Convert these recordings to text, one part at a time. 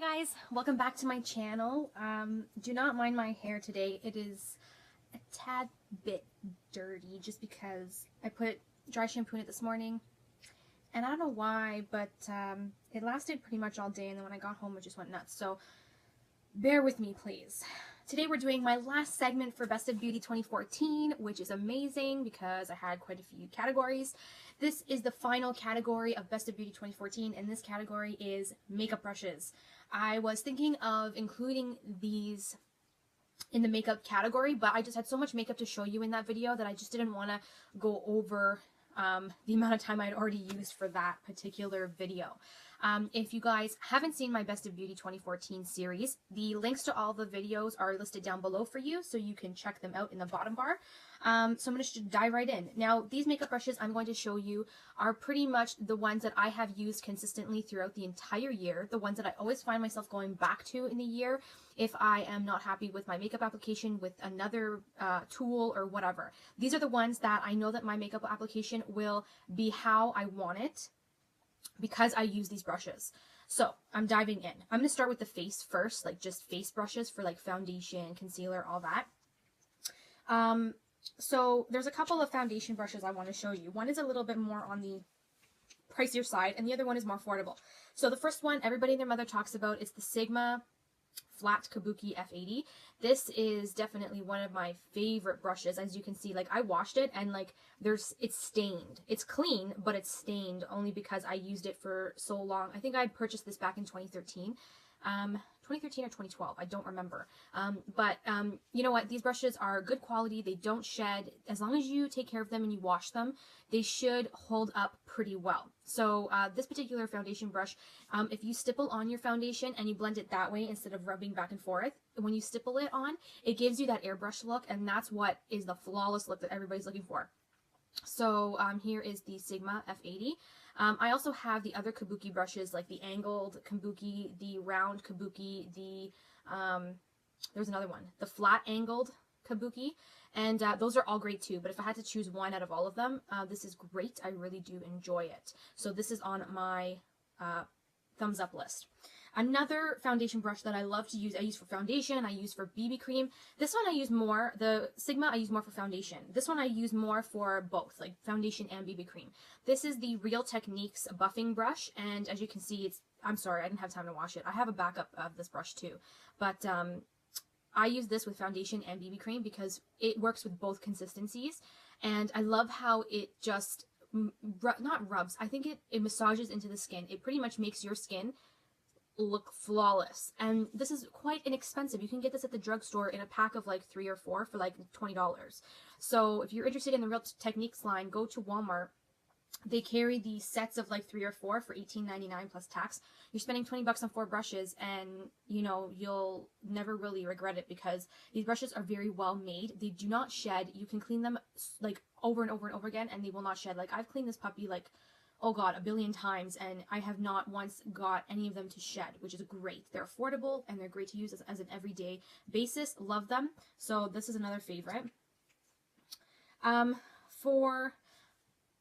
Hi guys, welcome back to my channel. Do not mind my hair today. It is a tad bit dirty just because I put dry shampoo in it this morning. And I don't know why, but it lasted pretty much all day, and then when I got home it just went nuts. So bear with me, please. Today we're doing my last segment for Best of Beauty 2014, which is amazing because I had quite a few categories. This is the final category of Best of Beauty 2014, and this category is makeup brushes. I was thinking of including these in the makeup category, but I just had so much makeup to show you in that video that I just didn't want to go over the amount of time I had already used for that particular video. If you guys haven't seen my Best of Beauty 2014 series, the links to all the videos are listed down below for you, so you can check them out in the bottom bar. So I'm going to dive right in. Now, these makeup brushes I'm going to show you are pretty much the ones that I have used consistently throughout the entire year, the ones that I always find myself going back to in the year if I am not happy with my makeup application with another tool or whatever. These are the ones that I know that my makeup application will be how I want it, because I use these brushes. So I'm diving in. I'm going to start with the face first, like just face brushes for like foundation, concealer, all that. So there's a couple of foundation brushes I want to show you. One is a little bit more on the pricier side, and the other one is more affordable. So the first one everybody and their mother talks about is the Sigma Flat Kabuki F80. This is definitely one of my favorite brushes. As you can see, like I washed it and like it's stained. It's clean, but it's stained only because I used it for so long. I think I purchased this back in 2013. 2013 or 2012, I don't remember. You know what? These brushes are good quality. They don't shed. As long as you take care of them and you wash them, they should hold up pretty well. So this particular foundation brush, if you stipple on your foundation and you blend it that way instead of rubbing back and forth, when you stipple it on, it gives you that airbrush look, and that's what is the flawless look that everybody's looking for. So here is the Sigma F80. I also have the other kabuki brushes, like the angled kabuki, the round kabuki, there's another one, the flat angled kabuki, and those are all great too. But if I had to choose one out of all of them, this is great. I really do enjoy it. So this is on my thumbs up list. Another foundation brush that I love to use, I use for foundation, I use for BB cream. This one I use more, the Sigma I use more for foundation. This one I use more for both, like foundation and BB cream. This is the Real Techniques buffing brush, and as you can see, I'm sorry, I didn't have time to wash it. I have a backup of this brush too, but I use this with foundation and BB cream because it works with both consistencies, and I love how it just, not rubs, I think it massages into the skin. It pretty much makes your skin look flawless, and this is quite inexpensive. You can get this at the drugstore in a pack of like 3 or 4 for like $20. So if you're interested in the Real Techniques line, go to Walmart. They carry these sets of like 3 or 4 for $18.99 plus tax. You're spending 20 bucks on 4 brushes, and you know, you'll never really regret it because these brushes are very well made. They do not shed. You can clean them like over and over and over again, and they will not shed. Like I've cleaned this puppy like, oh god, a billion times, and I have not once got any of them to shed, which is great. They're affordable and they're great to use as an everyday basis. Love them. So this is another favorite. For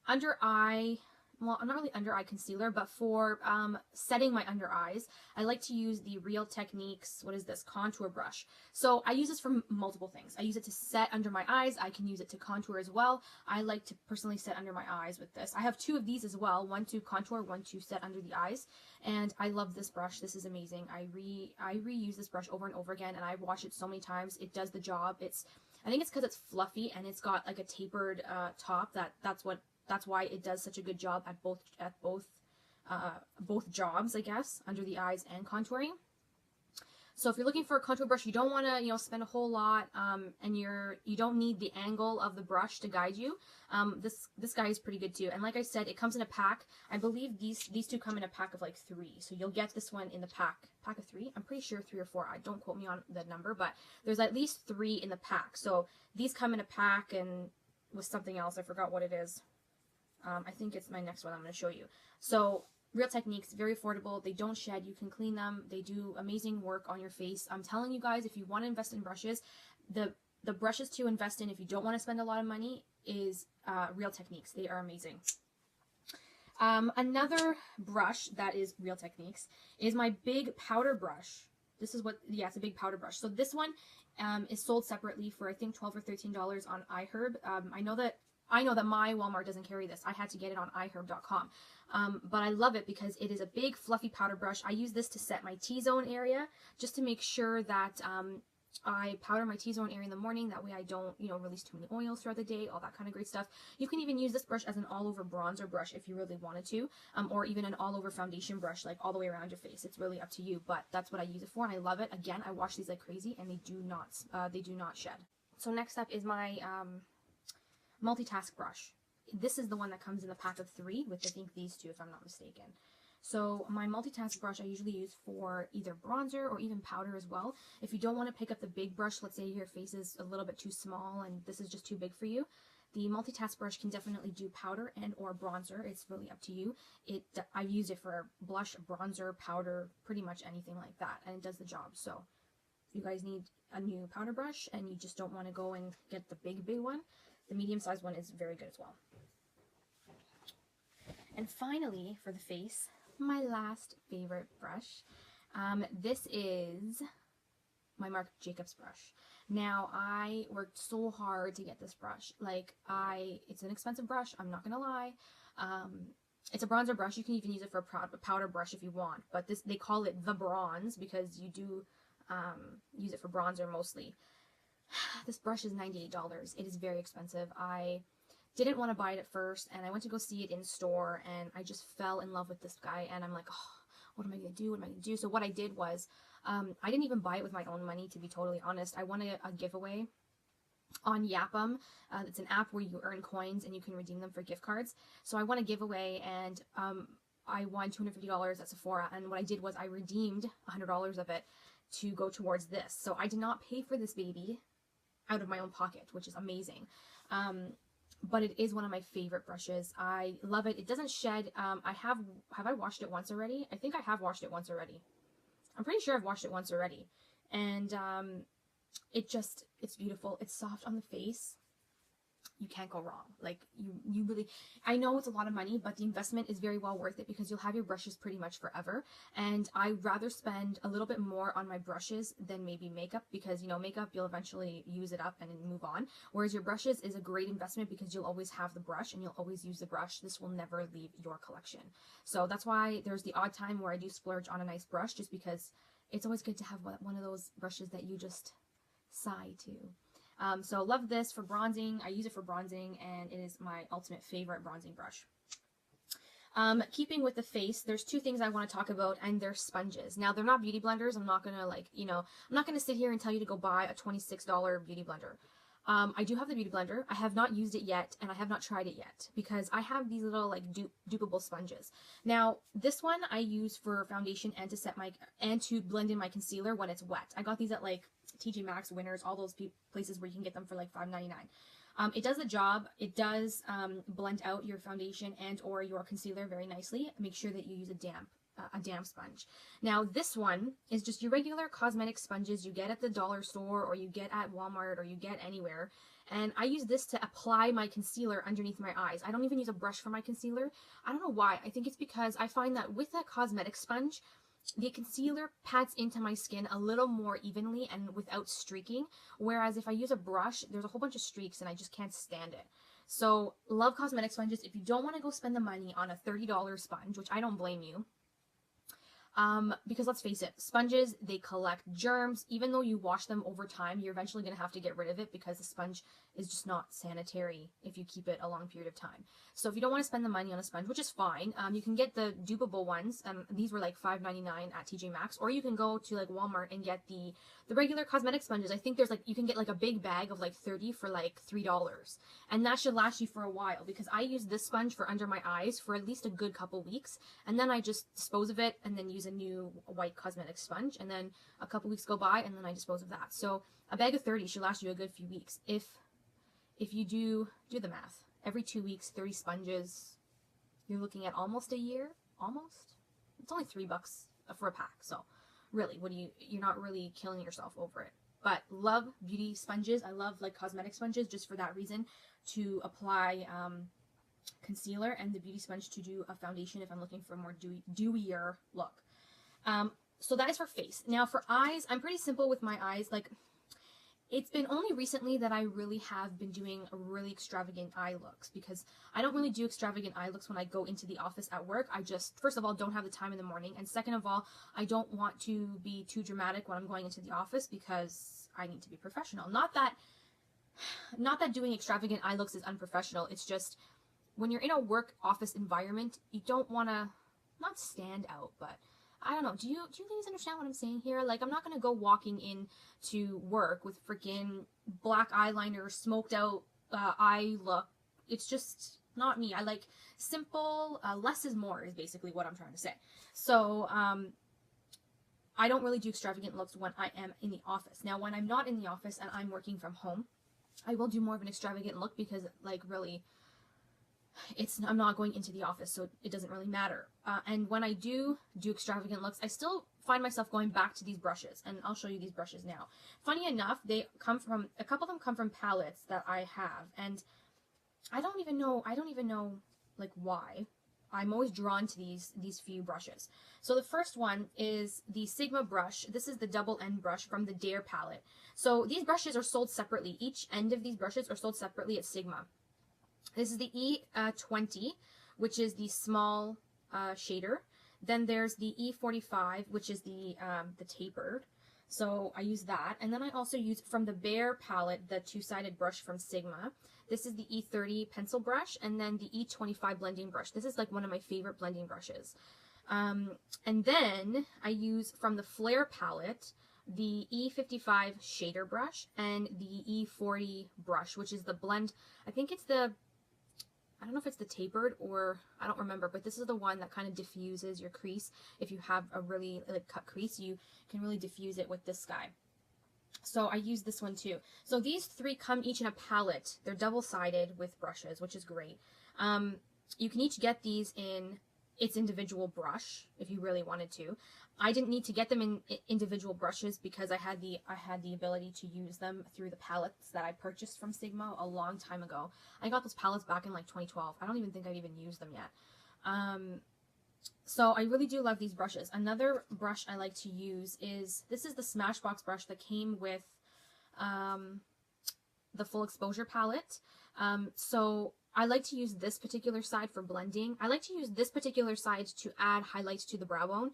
under eye, well, not really under eye concealer, but for setting my under eyes, I like to use the Real Techniques, what is this, contour brush. So I use this for multiple things. I use it to set under my eyes. I can use it to contour as well. I like to personally set under my eyes with this. I have 2 of these as well, one to contour, one to set under the eyes, and I love this brush. This is amazing. I reuse this brush over and over again, and I wash it so many times. It does the job. I think it's because it's fluffy and it's got like a tapered top. That's why it does such a good job at both jobs, I guess, under the eyes and contouring. So if you're looking for a contour brush, you don't want to, spend a whole lot, and you don't need the angle of the brush to guide you. This guy is pretty good too. And like I said, it comes in a pack. I believe these 2 come in a pack of like 3. So you'll get this one in the pack of 3. I'm pretty sure 3 or 4. I don't quote me on the number, but there's at least 3 in the pack. So these come in a pack and with something else. I forgot what it is. I think it's my next one I'm going to show you. So Real Techniques, very affordable. They don't shed. You can clean them. They do amazing work on your face. I'm telling you guys, if you want to invest in brushes, the brushes to invest in if you don't want to spend a lot of money is Real Techniques. They are amazing. Another brush that is Real Techniques is my big powder brush. This is what, yeah, it's a big powder brush. So this one is sold separately for I think $12 or $13 on iHerb. I know that my Walmart doesn't carry this. I had to get it on iHerb.com. But I love it because it is a big fluffy powder brush. I use this to set my T-zone area just to make sure that I powder my T-zone area in the morning. That way I don't, release too many oils throughout the day, all that kind of great stuff. You can even use this brush as an all-over bronzer brush if you really wanted to, or even an all-over foundation brush, like all the way around your face. It's really up to you, but that's what I use it for, and I love it. Again, I wash these like crazy, and they do not shed. So next up is my multitask brush. This is the one that comes in the pack of 3 with, I think, these two, if I'm not mistaken. So my multitask brush I usually use for either bronzer or even powder as well. If you don't want to pick up the big brush, let's say your face is a little bit too small and this is just too big for you, the multitask brush can definitely do powder and or bronzer. It's really up to you. I've used it for blush, bronzer, powder, pretty much anything like that, and it does the job. So if you guys need a new powder brush and you just don't want to go and get the big one, the medium-sized one is very good as well. And finally, for the face, my last favorite brush. This is my Marc Jacobs brush. Now, I worked so hard to get this brush. It's an expensive brush, I'm not gonna lie. It's a bronzer brush. You can even use it for a powder brush if you want, but they call it the bronze because you do use it for bronzer mostly. This brush is $98. It is very expensive. I didn't want to buy it at first, and I went to go see it in store, and I just fell in love with this guy, and I'm like, oh, what am I going to do? What am I going to do? So what I did was, I didn't even buy it with my own money, to be totally honest. I won a giveaway on Yap'em. It's an app where you earn coins, and you can redeem them for gift cards. So I won a giveaway, and I won $250 at Sephora, and what I did was I redeemed $100 of it to go towards this. So I did not pay for this baby out of my own pocket, which is amazing. But it is one of my favorite brushes. I love it. It doesn't shed. Have I washed it once already? I think I have washed it once already. I'm pretty sure I've washed it once already. And it's beautiful. It's soft on the face. You can't go wrong. Like, you really, I know it's a lot of money, but the investment is very well worth it because you'll have your brushes pretty much forever. And I'd rather spend a little bit more on my brushes than maybe makeup because, makeup, you'll eventually use it up and move on. Whereas your brushes is a great investment because you'll always have the brush and you'll always use the brush. This will never leave your collection. So that's why there's the odd time where I do splurge on a nice brush, just because it's always good to have one of those brushes that you just sigh to. So love this for bronzing. I use it for bronzing, and it is my ultimate favorite bronzing brush. Keeping with the face, there's 2 things I want to talk about, and they're sponges. Now, they're not beauty blenders. I'm not gonna I'm not gonna sit here and tell you to go buy a $26 beauty blender. I do have the beauty blender. I have not used it yet, and I have not tried it yet because I have these little dupeable sponges. Now, this one I use for foundation and to blend in my concealer when it's wet. I got these at TJ Maxx, Winners, all those places where you can get them for $5.99. It does the job. It does blend out your foundation and or your concealer very nicely. Make sure that you use a damp sponge. Now, this one is just your regular cosmetic sponges you get at the dollar store or you get at Walmart or you get anywhere. And I use this to apply my concealer underneath my eyes. I don't even use a brush for my concealer. I don't know why. I think it's because I find that with that cosmetic sponge, the concealer pats into my skin a little more evenly and without streaking. Whereas if I use a brush, there's a whole bunch of streaks and I just can't stand it. So, love cosmetic sponges. If you don't want to go spend the money on a $30 sponge, which I don't blame you, because let's face it, sponges, they collect germs. Even though you wash them over time, you're eventually going to have to get rid of it because the sponge is just not sanitary if you keep it a long period of time. So if you don't want to spend the money on a sponge, which is fine, you can get the dupable ones. These were $5.99 at TJ Maxx, or you can go to Walmart and get the regular cosmetic sponges. I think there's you can get a big bag of 30 for $3, and that should last you for a while because I use this sponge for under my eyes for at least a good couple weeks, and then I just dispose of it and then use a new white cosmetic sponge, and then a couple weeks go by and then I dispose of that. So a bag of 30 should last you a good few weeks if you do the math. Every 2 weeks, 30 sponges, you're looking at almost a year. Almost. It's only $3 for a pack, so really, you're not really killing yourself over it. But love beauty sponges. I love cosmetic sponges just for that reason, to apply concealer and the beauty sponge to do a foundation if I'm looking for a more dewier look. So that is for face. Now for eyes, I'm pretty simple with my eyes. Like, it's been only recently that I really have been doing really extravagant eye looks, because I don't really do extravagant eye looks when I go into the office at work. I just, first of all, don't have the time in the morning, and second of all, I don't want to be too dramatic when I'm going into the office because I need to be professional. Not that doing extravagant eye looks is unprofessional. It's just when you're in a work office environment, you don't want to, not stand out, but I don't know. Do you ladies understand what I'm saying here? Like, I'm not going to go walking in to work with freaking black eyeliner, smoked out eye look. It's just not me. I like simple, less is more is basically what I'm trying to say. So, I don't really do extravagant looks when I am in the office. Now, when I'm not in the office and I'm working from home, I will do more of an extravagant look because, like, really, I'm not going into the office, so it doesn't really matter. And when I do extravagant looks, I still find myself going back to these brushes, and I'll show you these brushes now. Funny enough, a couple of them come from palettes that I have, and I don't even know like why. I'm always drawn to these few brushes. So the first one is the Sigma brush. This is the double end brush from the Dare palette. So these brushes are sold separately. Each end of these brushes are sold separately at Sigma. This is the E20, which is the small shader. Then there's the E45, which is the tapered. So I use that. And then I also use from the Bare palette, the two-sided brush from Sigma. This is the E30 pencil brush, and then the E25 blending brush. This is like one of my favorite blending brushes. And then I use from the Flare palette, the E55 shader brush and the E40 brush, which is the blend. I think it's I don't know if it's the tapered or I don't remember, but this is the one that kind of diffuses your crease. If you have a really cut crease, you can really diffuse it with this guy. So I use this one too. So these three come each in a palette. They're double-sided with brushes, which is great. You can each get these in its individual brush if you really wanted to. I didn't need to get them in individual brushes because I had the ability to use them through the palettes that I purchased from Sigma a long time ago. I got those palettes back in like 2012. I don't even think I've even used them yet. So I really do love these brushes. Another brush I like to use is, this is the Smashbox brush that came with the Full Exposure palette. So I like to use this particular side for blending. I like to use this particular side to add highlights to the brow bone.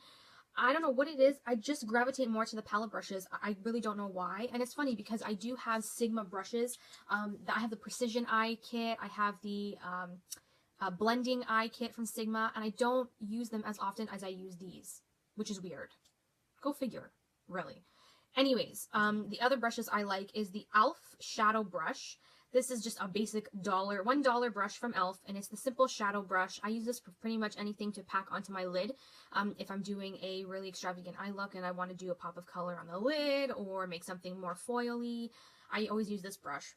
I don't know what it is. I just gravitate more to the palette brushes. I really don't know why. And it's funny because I do have Sigma brushes. I have the Precision Eye Kit. I have the Blending Eye Kit from Sigma. And I don't use them as often as I use these, which is weird. Go figure, really. Anyways, the other brushes I like is the e.l.f. Shadow Brush. This is just a basic $1 brush from e.l.f. and it's the simple shadow brush. I use this for pretty much anything to pack onto my lid. If I'm doing a really extravagant eye look and I want to do a pop of color on the lid or make something more foily, I always use this brush.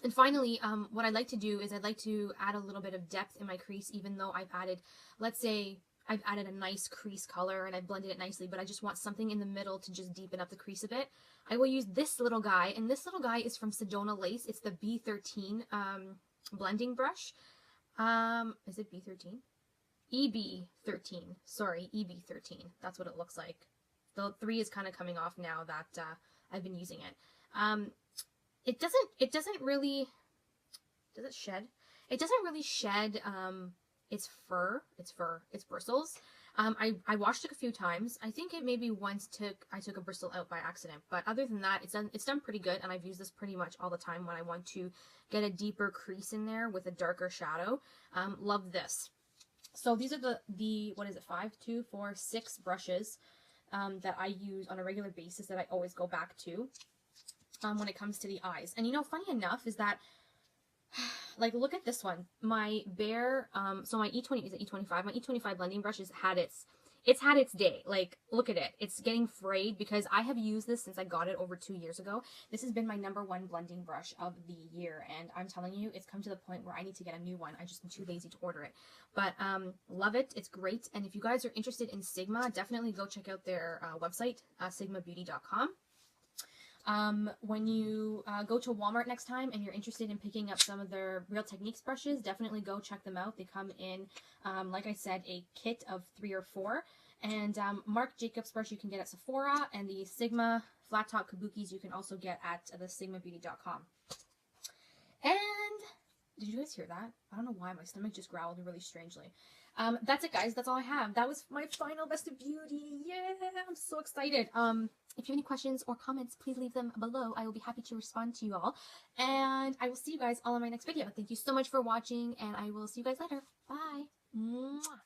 And finally, what I like to do is I'd like to add a little bit of depth in my crease, even though I've added, let's say, I've added a nice crease color and I've blended it nicely, but I just want something in the middle to just deepen up the crease a bit. I will use this little guy, and this little guy is from Sedona Lace. It's the B13 blending brush. Is it B13? EB13. Sorry, EB13. That's what it looks like. The 3 is kind of coming off now that I've been using it. It doesn't really, does it shed? It doesn't really shed its bristles. I washed it a few times. I think it maybe once I took a bristle out by accident, but other than that, it's done pretty good, and I've used this pretty much all the time when I want to get a deeper crease in there with a darker shadow. Love this. So these are the what is it, 6 brushes that I use on a regular basis that I always go back to when it comes to the eyes. And you know, funny enough is that, like, look at this one. My Bare, so my E20, is it E25? My E25 blending brush has had its day. Like, look at it. It's getting frayed because I have used this since I got it over 2 years ago. This has been my #1 blending brush of the year, and I'm telling you, it's come to the point where I need to get a new one. I just am too lazy to order it. But love it. It's great. And if you guys are interested in Sigma, definitely go check out their website, sigmabeauty.com. When you go to Walmart next time and you're interested in picking up some of their Real Techniques brushes, definitely go check them out. They come in, like I said, a kit of 3 or 4. And Marc Jacobs brush you can get at Sephora, and the Sigma flat top kabukis you can also get at the sigmabeauty.com. And did you guys hear that? I don't know why my stomach just growled really strangely. That's it, guys. That's all I have. That was my final Best of Beauty. Yeah, I'm so excited. If you have any questions or comments, please leave them below. I will be happy to respond to you all. And I will see you guys all in my next video. Thank you so much for watching, and I will see you guys later. Bye. Mwah.